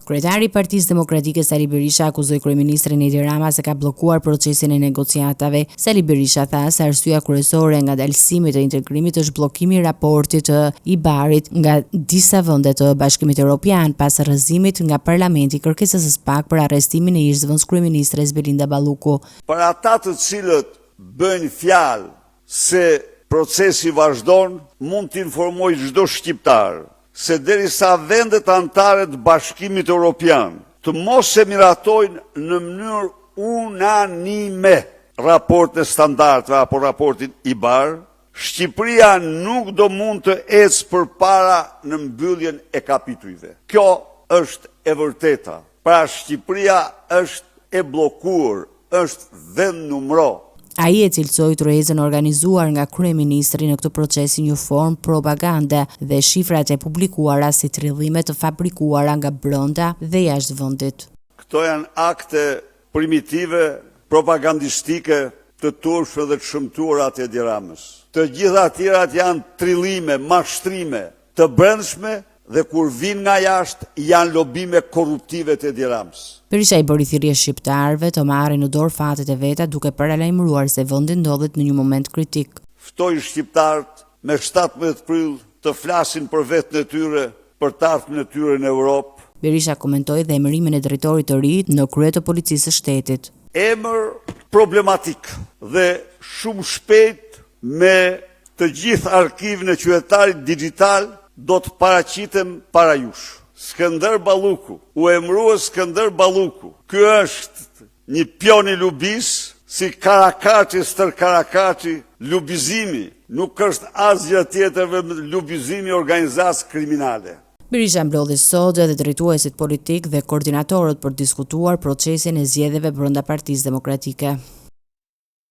Kryetari i Partisë Demokratike Sali Berisha akuzoi kryeministrin Edi Rama se ka bllokuar procesin e negociatave. Sali Berisha tha se arsyeja kryesore ngadalësimit të integrimit është bllokimi i raportit të IBAR-it nga disa vende të Bashkimit Evropian pas rrëzimit nga Parlamenti kërkesës së SPAK për arrestimin e ish-zëvendës kryeministres Belinda Balluku. Për ata të cilët bëjnë fjalë se procesi vazhdon, mund të informoj çdo shqiptar se derisa vendet anëtare të Bashkimit Evropian të mos e miratojnë në mënyrë unanime raportin e standardeve apo raportin IBAR, Shqipëria nuk do mund të ecë përpara në mbylljen e kapitujve. Kjo është e vërteta. Pra Shqipëria është e bllokuar, është vend numëro. Ai e cilësoi tërheqjen organizuar nga kryeministri në këtë proces si një formë propagande dhe shifrat e publikuara si tridhime të fabrikuara nga brenda dhe jashtë vendit. Këto janë akte primitive, propagandistike të turpshme dhe të shëmtuara të Edi Ramës. Të gjitha tjerat janë tridhime, mashtrime të brendshme dhe kur vinë nga jashtë janë lobime korruptive të Edi Ramës. Berisha i bëri thirrje shqiptarëve të marrin në dorë fatet e veta duke paralajmëruar se vendi ndodhet në një moment kritik. Ftoi shqiptarët me 17 prill të flasin për vetën e tyre, për të ardhmen e tyre në Europë. Berisha komentoi dhe emërimin e drejtorit të ri në krye të policisë së shtetit. Emër problematik dhe shumë shpejt me të gjithë arkivin e qytetarit digjital do të paraqitem para jush. Skënder Balluku, u emërua Skënder Balluku. Ky është një pion i lubis, si Karakaçi, stër Karakaçi, lubizimi nuk është asgjë tjetër vetëm lubizimi i organizatë kriminale. Berisha mblodhi sot edhe drejtuesit politik dhe koordinatorët për diskutuar procesin e zgjedhjeve brenda Partisë Demokratike.